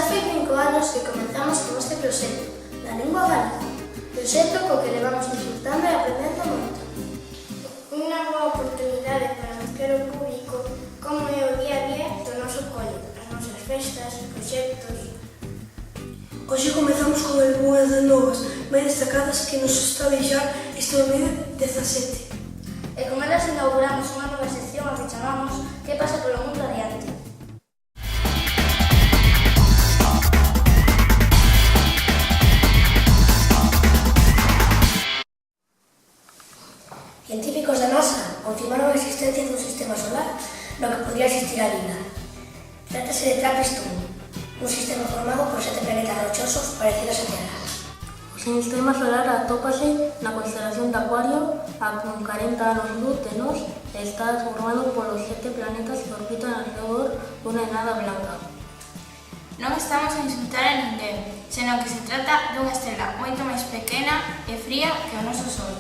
Xa foi 5 anos que comenzamos con este proxecto da lingua galega, proxecto co que levamos disfrutando e aprendendo moito. Unha boa oportunidade para mostrar ao público como é o día a día do noso cole, as nosas festas, proxectos. Hoxe comezamos con algunhas das novas máis destacadas que nos está a deixar este 2017. E con elas inauguramos unha nova sección a que chamamos Que pasa polo mundo adiante. Científicos da NASA confirmaron a existencia dun sistema solar no que podría existir a vida. Trátase de TRAPPIST-1, un sistema formado por 7 planetas rochosos parecidos a Terra. O sistema solar atópase na constelación de Acuario a 40 anos luz de nós e está formado polos 7 planetas que orbitan alrededor dunha enada blanca. Non estamos a insultar a ninguén, senón que se trata dunha estrela moito máis pequena e fría que o noso Sol.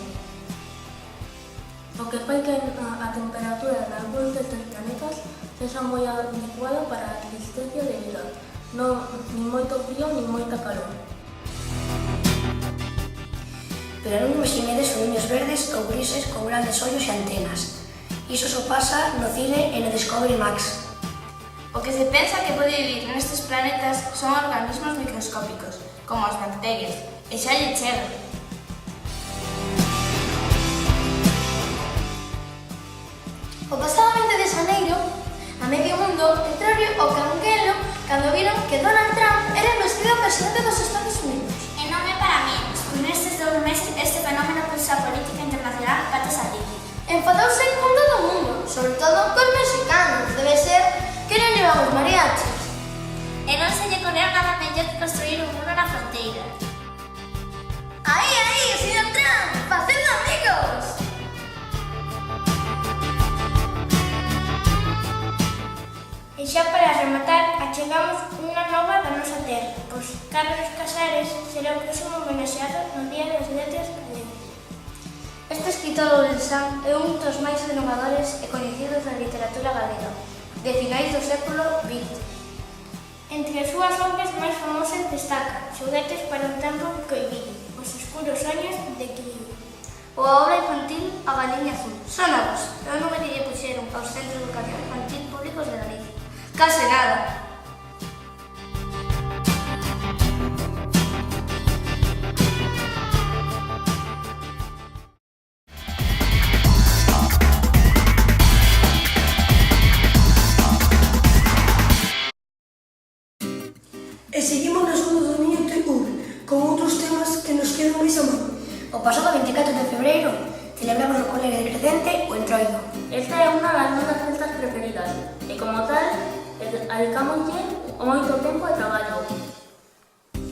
O que fai que a temperatura de algúns destes planetas sexa moi adecuada para a existencia de vida, non nin moito frío nin moita calor. Pero non imaginedes foliños verdes ou grises con grandes ollos e antenas. Iso só pasa no cine e no Discovery Max. O que se pensa que pode vivir nestes planetas son organismos microscópicos, como as bacterias, e xa lle chega. O pasado 20 de xaneiro, a medio mundo entraron ao canguelo cando viron que Donald Trump era investido presidente dos Estados Unidos. E non é para menos, nestes 2 meses este fenómeno puxo a política internacional patas arriba. Enfadouse con todo o mundo, sobre todo cos mexicanos, debe ser que non llevamos mariachis. E non se lle correu nada mellor que construir un muro na fronteira. Aí, señor Trump, facendo amigos! E xa para rematar, achegamos unha nova da nosa terra, pois Carlos Casares será o próximo homenaxeado no Día das Letras Galegas. Este escritor ourensán é un dos máis renovadores e coñecidos da literatura galega, de finais do século XX. Entre as súas obras máis famosas destaca Xoguetes para un tempo coibido, Os escuros soños de Quilín, ou a obra infantil A Galiña Azul. Son novos, é o nome que lle puxeron aos centros de educación infantil públicos de Galicia. Case nada. E seguimos no segundo dominio TUV con outros temas que nos quedan máis a mano. O pasado 24 de febreiro celebramos no Colegio de Crecente o Entroido. Esta é unha das nosas festas preferidas e, como tal, dedicámoslle moito tempo de traballo.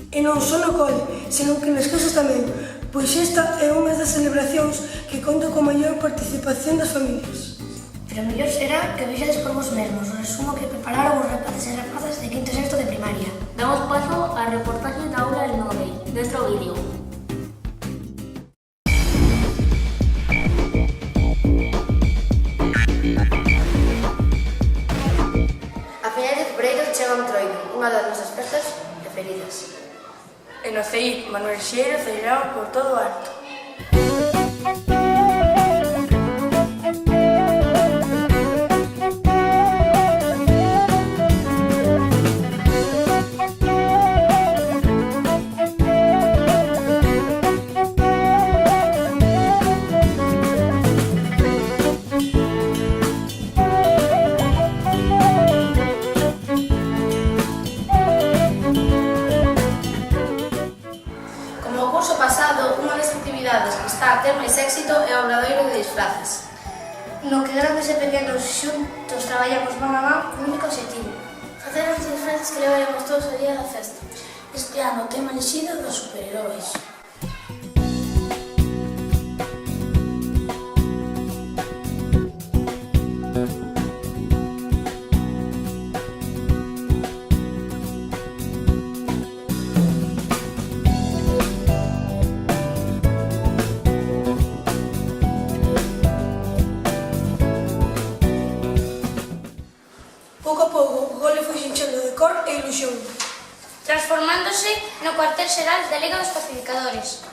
E non só no cole, senón que nas casas tamén, pois esta é unha das celebracións que conta con maior participación das familias. Pero mellor será que vexades por vos mesmos o resumo que prepararon os rapaces e rapazas de quinto e sexto de primaria. Damos paso á reportaxe da aula del 9, dentro vídeo. A finais de febreiro chega o Entroido, unha das nosas festas preferidas. E no CEI, Manuel Xeira celebraba por todo o alto. Que está a ter máis éxito é o obradoiro de disfraces, No que grandes e pequenos xuntos traballamos man a man con un único objetivo: facer os disfraces que levaremos todos o día da festa. Este ano o tema elixido dos superheróis. Pouco a pouco o cole foi xinchando de cor e ilusión. transformándose no cuartel xeral da Liga dos Pacificadores.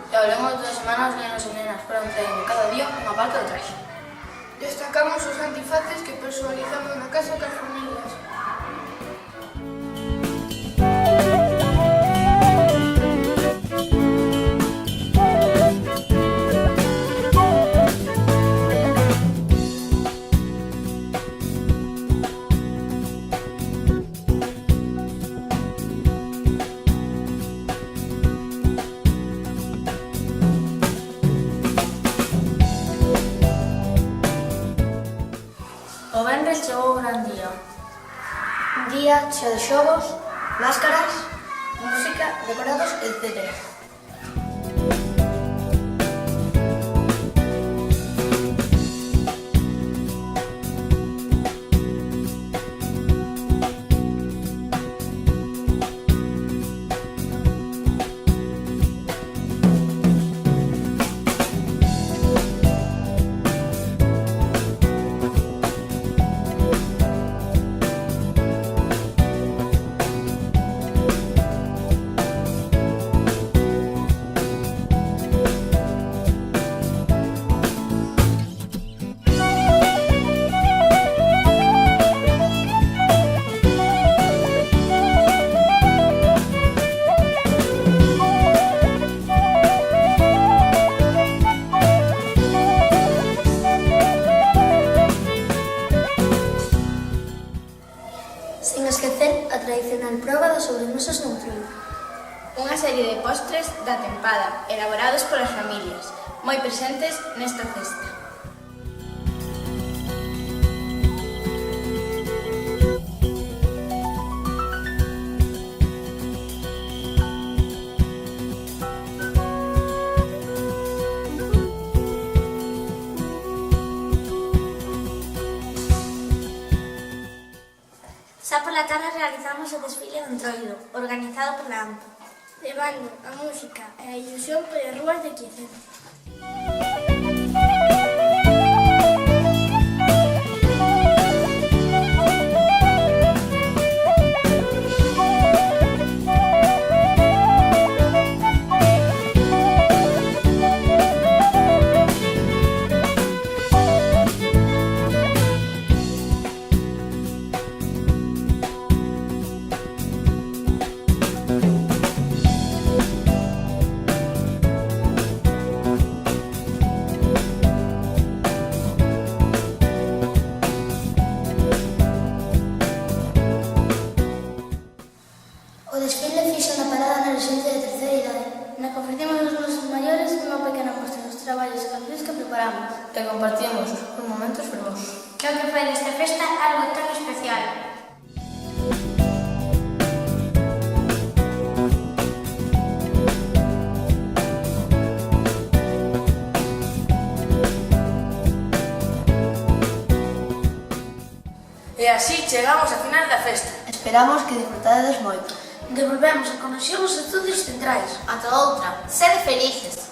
E ao longo de 2 semanas os nenos e nenas foron traendo cada día unha parte do traxe. Destacamos os antifaces que personalizamos na casa cas familias. O venres chegou o gran día. Un día cheo de xogos, máscaras, música, decorados, etc. Sen esquecer a tradicional proba das sobremesas no trigo. Unha serie de postres da tempada, elaborados polas familias, moi presentes nesta festa. Xa pola tarde realizamos o desfile do Entroido, organizado pola AMPA, levando a música e a ilusión polas rúas de Quiecente. O desfile fixo na parada na residencia de terceira idade, na que ofrecemos aos nosos maiores unha pequena mostra dos traballos e cancións que preparamos. E compartimos uns momentos fermosos. Que é o que fai desta festa algo tan especial. E así chegamos ao final da festa. Esperamos que disfrutades moito. Devolvemos a conexión aos estudios centrais. Ata outra. Sede felices.